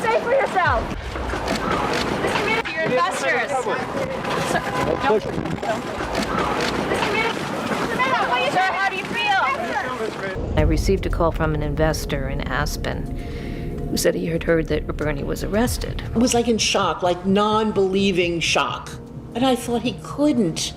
Say for yourself. Mr. Manager, your investors. Sir, how do you feel? I received a call from an investor in Aspen who said he had heard that Bernie was arrested. I was like in shock, like non-believing shock. And I thought he couldn't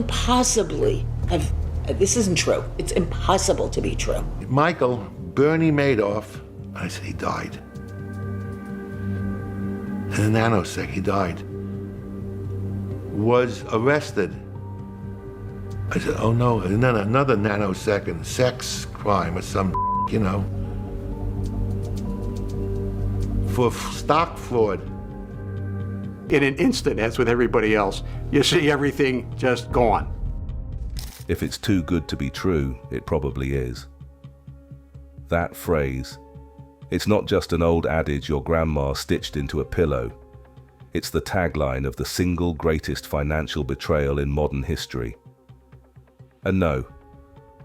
possibly have, this isn't true. It's impossible to be true. Michael, Bernie Madoff, I said he died. In a nanosecond, he died. Was arrested. I said, oh no, and then another nanosecond, sex crime or some, for stock fraud. In an instant, as with everybody else, you see everything just gone. If it's too good to be true, it probably is. That phrase, it's not just an old adage your grandma stitched into a pillow. It's the tagline of the single greatest financial betrayal in modern history. And no,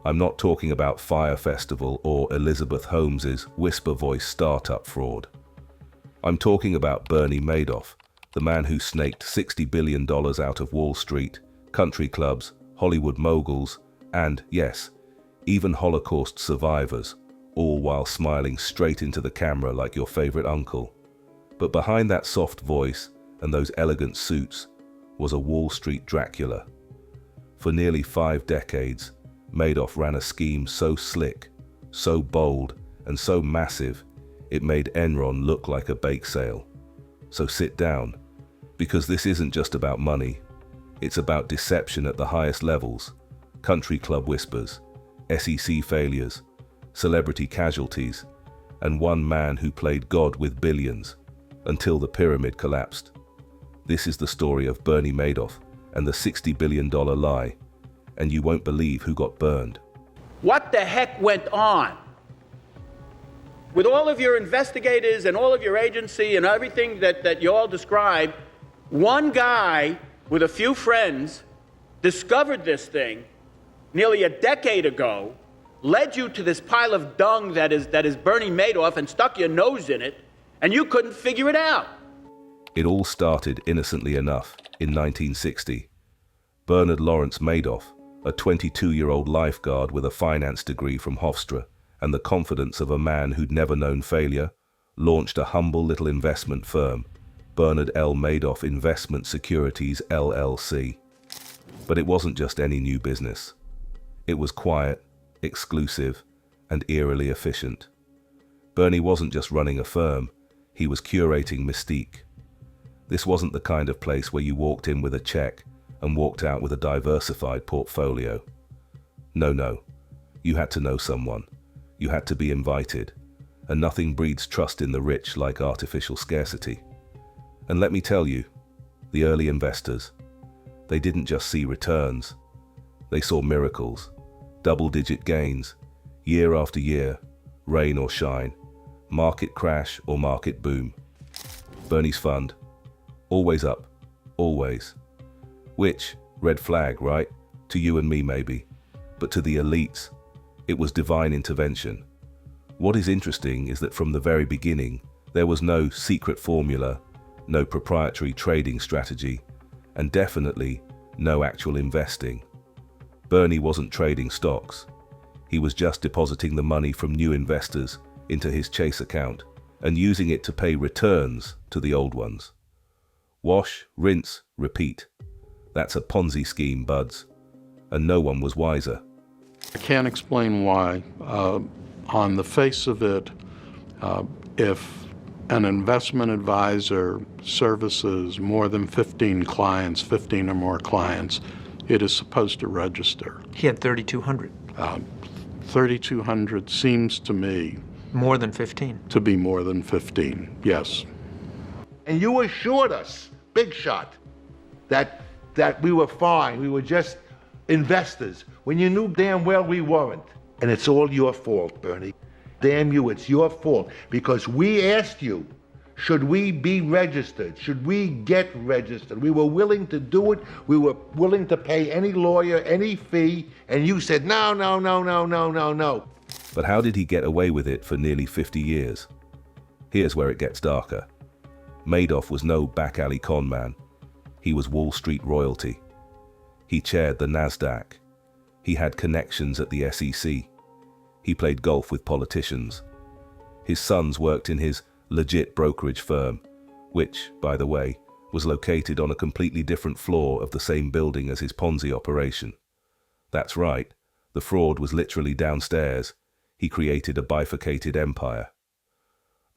I'm not talking about Fire Festival or Elizabeth Holmes's whisper voice startup fraud. I'm talking about Bernie Madoff, the man who snaked $60 billion out of Wall Street, country clubs, Hollywood moguls, and, yes, even Holocaust survivors, all while smiling straight into the camera like your favorite uncle. But behind that soft voice and those elegant suits was a Wall Street Dracula. For nearly 5 decades, Madoff ran a scheme so slick, so bold, and so massive, it made Enron look like a bake sale. So sit down, because this isn't just about money. It's about deception at the highest levels, country club whispers, SEC failures, celebrity casualties, and one man who played God with billions until the pyramid collapsed. This is the story of Bernie Madoff and the $60 billion lie, and you won't believe who got burned. What the heck went on? With all of your investigators and all of your agency and everything that you all described, one guy with a few friends discovered this thing nearly a decade ago, led you to this pile of dung that is Bernie Madoff, and stuck your nose in it, and you couldn't figure it out. It all started innocently enough in 1960. Bernard Lawrence Madoff, a 22-year-old lifeguard with a finance degree from Hofstra and the confidence of a man who'd never known failure, launched a humble little investment firm, Bernard L. Madoff Investment Securities, LLC. But it wasn't just any new business. It was quiet, exclusive, and eerily efficient. Bernie wasn't just running a firm, he was curating mystique. This wasn't the kind of place where you walked in with a check and walked out with a diversified portfolio. No. You had to know someone. You had to be invited. And nothing breeds trust in the rich like artificial scarcity. And let me tell you, the early investors, they didn't just see returns. They saw miracles, double-digit gains, year after year, rain or shine, market crash or market boom. Bernie's fund, always up, always. Which, red flag, right? To you and me maybe, but to the elites, it was divine intervention. What is interesting is that from the very beginning, there was no secret formula, no proprietary trading strategy, and definitely no actual investing. Bernie wasn't trading stocks. He was just depositing the money from new investors into his Chase account and using it to pay returns to the old ones. Wash, rinse, repeat. That's a Ponzi scheme, buds. And no one was wiser. I can't explain why. On the face of it, if an investment advisor services more than 15 clients, 15 or more clients, it is supposed to register. He had 3,200. 3,200 seems to me more than 15. To be more than 15, yes. And you assured us, big shot, that we were fine, we were just investors, when you knew damn well we weren't. And it's all your fault, Bernie. Damn you, it's your fault. Because we asked you, should we be registered? Should we get registered? We were willing to do it. We were willing to pay any lawyer, any fee. And you said, no. But how did he get away with it for nearly 50 years? Here's where it gets darker. Madoff was no back-alley con man. He was Wall Street royalty. He chaired the NASDAQ. He had connections at the SEC. He played golf with politicians. His sons worked in his legit brokerage firm, which, by the way, was located on a completely different floor of the same building as his Ponzi operation. That's right, the fraud was literally downstairs. He created a bifurcated empire.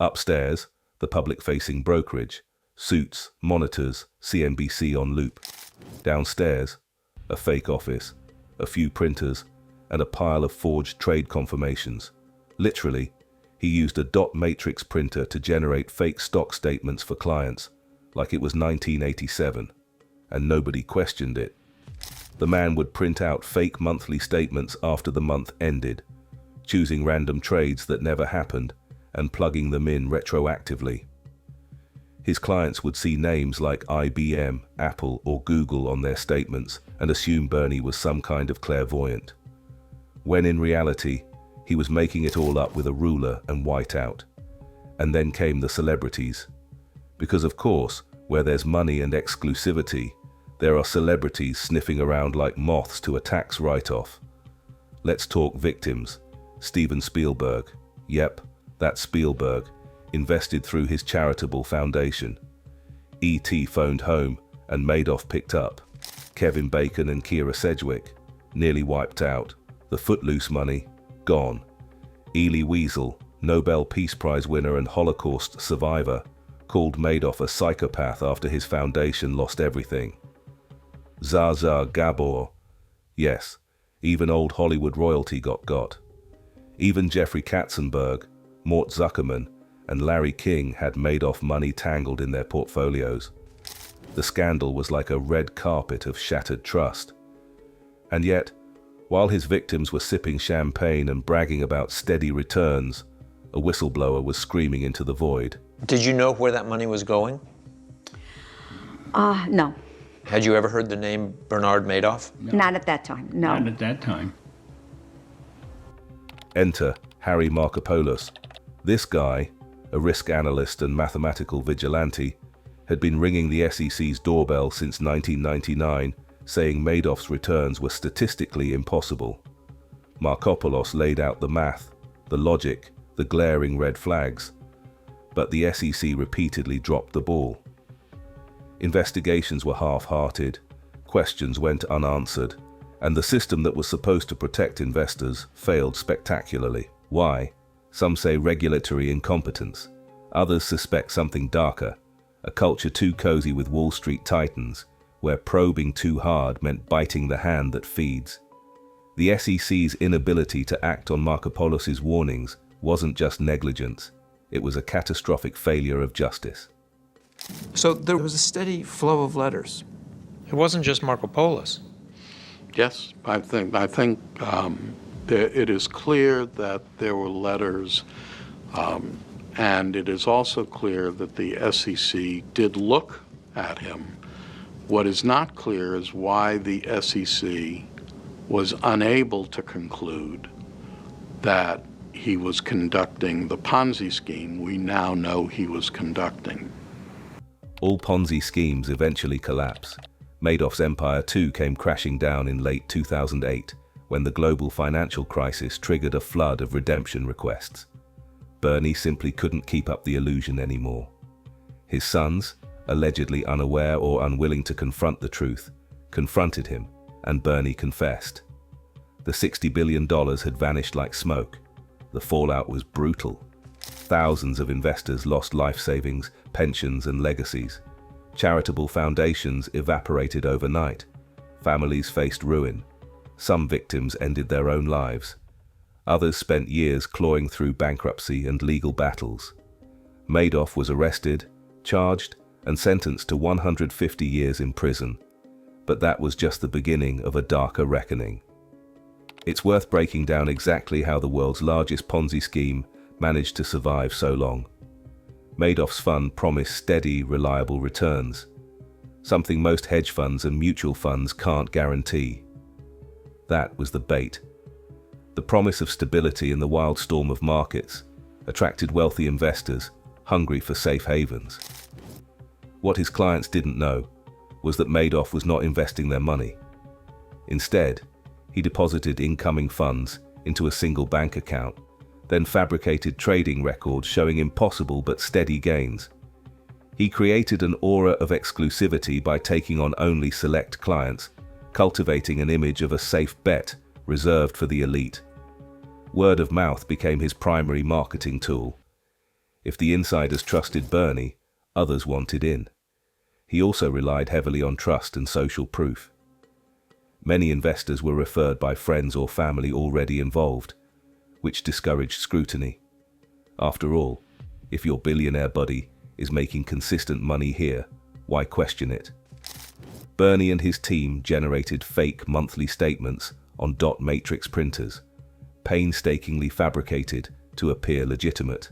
Upstairs, the public-facing brokerage, suits, monitors, CNBC on loop. Downstairs, a fake office, a few printers, and a pile of forged trade confirmations. Literally, he used a dot matrix printer to generate fake stock statements for clients, like it was 1987, and nobody questioned it. The man would print out fake monthly statements after the month ended, choosing random trades that never happened and plugging them in retroactively. His clients would see names like IBM, Apple, or Google on their statements and assume Bernie was some kind of clairvoyant, when in reality, he was making it all up with a ruler and whiteout. And then came the celebrities. Because of course, where there's money and exclusivity, there are celebrities sniffing around like moths to a tax write-off. Let's talk victims. Steven Spielberg. Yep, that's Spielberg, invested through his charitable foundation. E.T. phoned home and Madoff picked up. Kevin Bacon and Kira Sedgwick, nearly wiped out. The Footloose money, gone. Elie Wiesel, Nobel Peace Prize winner and Holocaust survivor, called Madoff a psychopath after his foundation lost everything. Zsa Zsa Gabor. Yes, even old Hollywood royalty got. Even Jeffrey Katzenberg, Mort Zuckerman, and Larry King had Madoff money tangled in their portfolios. The scandal was like a red carpet of shattered trust. And yet, while his victims were sipping champagne and bragging about steady returns, a whistleblower was screaming into the void. Did you know where that money was going? No. Had you ever heard the name Bernard Madoff? No. Not at that time, no. Not at that time. Enter Harry Markopolos. This guy, a risk analyst and mathematical vigilante, had been ringing the SEC's doorbell since 1999, saying Madoff's returns were statistically impossible. Markopolos laid out the math, the logic, the glaring red flags, but the SEC repeatedly dropped the ball. Investigations were half-hearted, questions went unanswered, and the system that was supposed to protect investors failed spectacularly. Why? Some say regulatory incompetence. Others suspect something darker, a culture too cozy with Wall Street titans, where probing too hard meant biting the hand that feeds. The SEC's inability to act on Markopolos' warnings wasn't just negligence, it was a catastrophic failure of justice. So there was a steady flow of letters. It wasn't just Markopolos. Yes, I think it is clear that there were letters, and it is also clear that the SEC did look at him. What is not clear is why the SEC was unable to conclude that he was conducting the Ponzi scheme we now know he was conducting. All Ponzi schemes eventually collapse. Madoff's empire too came crashing down in late 2008 when the global financial crisis triggered a flood of redemption requests. Bernie simply couldn't keep up the illusion anymore. His sons, allegedly unaware or unwilling to confront the truth, confronted him, and Bernie confessed. The $60 billion had vanished like smoke. The fallout was brutal. Thousands of investors lost life savings, pensions, and legacies. Charitable foundations evaporated overnight. Families faced ruin. Some victims ended their own lives. Others spent years clawing through bankruptcy and legal battles. Madoff was arrested, charged, and sentenced to 150 years in prison. But that was just the beginning of a darker reckoning. It's worth breaking down exactly how the world's largest Ponzi scheme managed to survive so long. Madoff's fund promised steady, reliable returns, something most hedge funds and mutual funds can't guarantee. That was the bait. The promise of stability in the wild storm of markets attracted wealthy investors, hungry for safe havens. What his clients didn't know was that Madoff was not investing their money. Instead, he deposited incoming funds into a single bank account, then fabricated trading records showing impossible but steady gains. He created an aura of exclusivity by taking on only select clients, cultivating an image of a safe bet reserved for the elite. Word of mouth became his primary marketing tool. If the insiders trusted Bernie, others wanted in. He also relied heavily on trust and social proof. Many investors were referred by friends or family already involved, which discouraged scrutiny. After all, if your billionaire buddy is making consistent money here, why question it? Bernie and his team generated fake monthly statements on dot matrix printers, painstakingly fabricated to appear legitimate.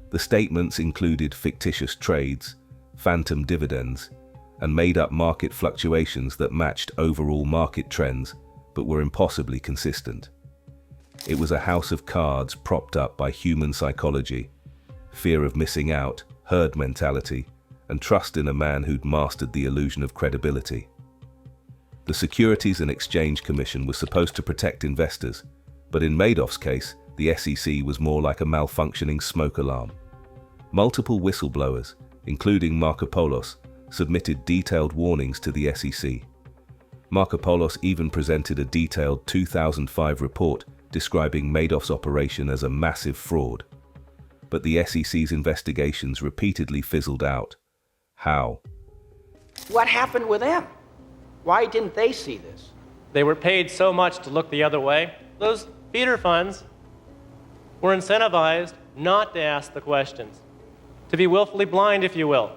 The statements included fictitious trades, phantom dividends, and made-up market fluctuations that matched overall market trends but were impossibly consistent. It was a house of cards propped up by human psychology, fear of missing out, herd mentality, and trust in a man who'd mastered the illusion of credibility. The Securities and Exchange Commission was supposed to protect investors, but in Madoff's case, the SEC was more like a malfunctioning smoke alarm. Multiple whistleblowers, including Markopolos, submitted detailed warnings to the SEC. Markopolos even presented a detailed 2005 report describing Madoff's operation as a massive fraud. But the SEC's investigations repeatedly fizzled out. How? What happened with them? Why didn't they see this? They were paid so much to look the other way. Those feeder funds were incentivized not to ask the questions, to be willfully blind, if you will.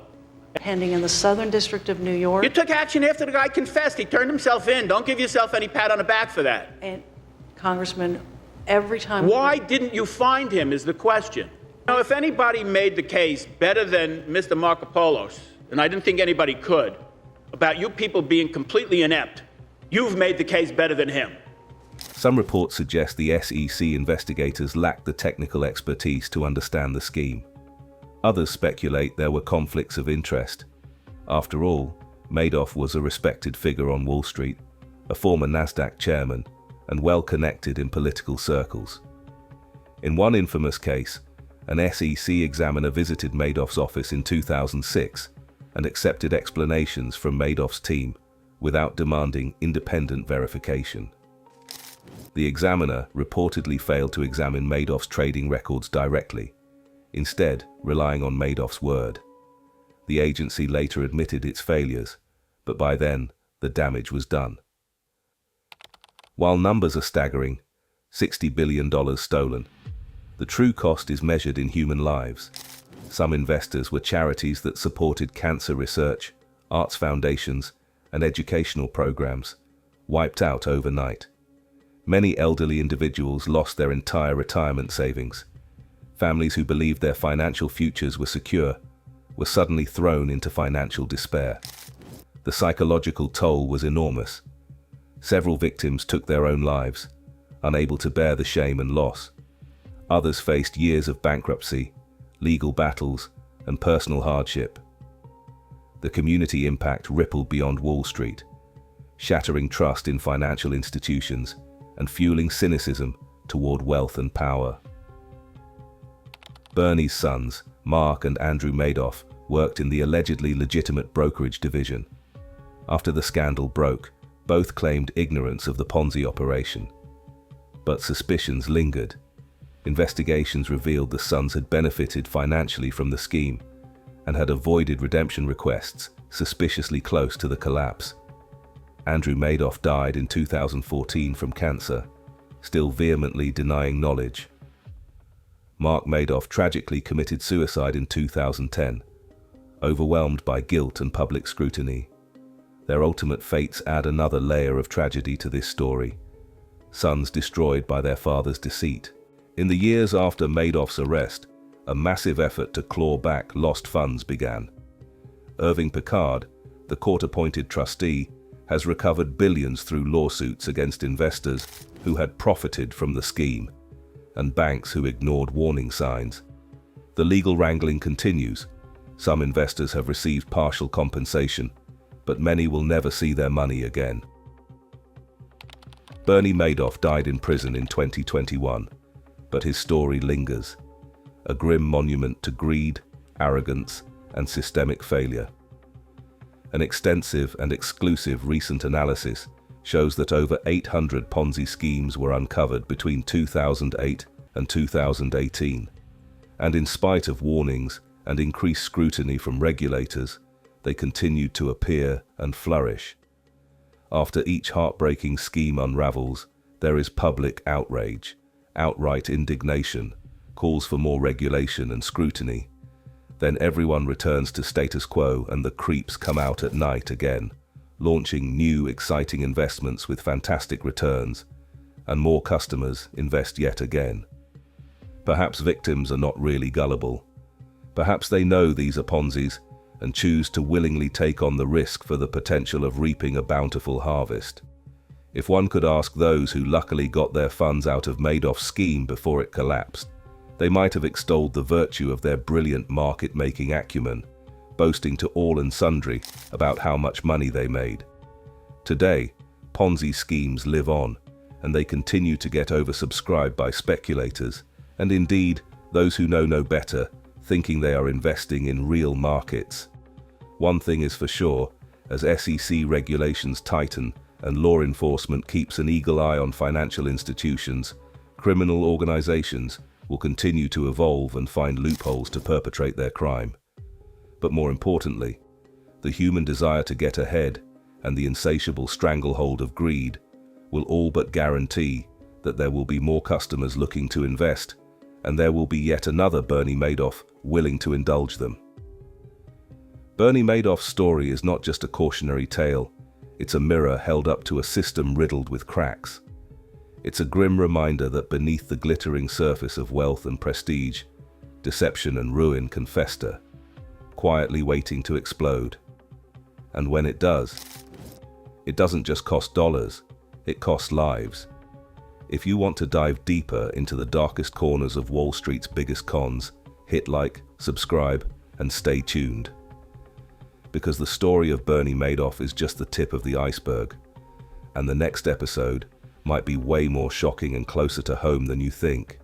Pending in the Southern District of New York. You took action after the guy confessed. He turned himself in. Don't give yourself any pat on the back for that. And Congressman, every time... Why didn't you find him is the question. Now, if anybody made the case better than Mr. Markopolos, and I didn't think anybody could, about you people being completely inept, you've made the case better than him. Some reports suggest the SEC investigators lacked the technical expertise to understand the scheme. Others speculate there were conflicts of interest. After all, Madoff was a respected figure on Wall Street, a former NASDAQ chairman, and well connected in political circles. In one infamous case, an SEC examiner visited Madoff's office in 2006 and accepted explanations from Madoff's team without demanding independent verification. The examiner reportedly failed to examine Madoff's trading records directly, instead relying on Madoff's word. The agency later admitted its failures, but by then the damage was done. While numbers are staggering, $60 billion stolen, the true cost is measured in human lives. Some investors were charities that supported cancer research, arts foundations, and educational programs, wiped out overnight. Many elderly individuals lost their entire retirement savings. Families who believed their financial futures were secure were suddenly thrown into financial despair. The psychological toll was enormous. Several victims took their own lives, unable to bear the shame and loss. Others faced years of bankruptcy, legal battles, and personal hardship. The community impact rippled beyond Wall Street, shattering trust in financial institutions and fueling cynicism toward wealth and power. Bernie's sons, Mark and Andrew Madoff, worked in the allegedly legitimate brokerage division. After the scandal broke, both claimed ignorance of the Ponzi operation. But suspicions lingered. Investigations revealed the sons had benefited financially from the scheme and had avoided redemption requests suspiciously close to the collapse. Andrew Madoff died in 2014 from cancer, still vehemently denying knowledge. Mark Madoff tragically committed suicide in 2010, overwhelmed by guilt and public scrutiny. Their ultimate fates add another layer of tragedy to this story. Sons destroyed by their father's deceit. In the years after Madoff's arrest, a massive effort to claw back lost funds began. Irving Picard, the court-appointed trustee, has recovered billions through lawsuits against investors who had profited from the scheme, and banks who ignored warning signs. The legal wrangling continues. Some investors have received partial compensation, but many will never see their money again. Bernie Madoff died in prison in 2021, but his story lingers, a grim monument to greed, arrogance, and systemic failure. An extensive and exclusive recent analysis shows that over 800 Ponzi schemes were uncovered between 2008 and 2018, and in spite of warnings and increased scrutiny from regulators, they continued to appear and flourish. After each heartbreaking scheme unravels, there is public outrage, outright indignation, calls for more regulation and scrutiny. Then everyone returns to status quo and the creeps come out at night again, launching new exciting investments with fantastic returns, and more customers invest yet again. Perhaps victims are not really gullible. Perhaps they know these are Ponzi's and choose to willingly take on the risk for the potential of reaping a bountiful harvest. If one could ask those who luckily got their funds out of Madoff's scheme before it collapsed, they might have extolled the virtue of their brilliant market-making acumen, boasting to all and sundry about how much money they made. Today, Ponzi schemes live on, and they continue to get oversubscribed by speculators, and indeed, those who know no better, thinking they are investing in real markets. One thing is for sure, as SEC regulations tighten and law enforcement keeps an eagle eye on financial institutions, criminal organizations will continue to evolve and find loopholes to perpetrate their crime. But more importantly, the human desire to get ahead and the insatiable stranglehold of greed will all but guarantee that there will be more customers looking to invest, and there will be yet another Bernie Madoff willing to indulge them. Bernie Madoff's story is not just a cautionary tale, it's a mirror held up to a system riddled with cracks. It's a grim reminder that beneath the glittering surface of wealth and prestige, deception and ruin can fester, quietly waiting to explode. And when it does, it doesn't just cost dollars, it costs lives. If you want to dive deeper into the darkest corners of Wall Street's biggest cons, hit like, subscribe, and stay tuned. Because the story of Bernie Madoff is just the tip of the iceberg, and the next episode might be way more shocking and closer to home than you think.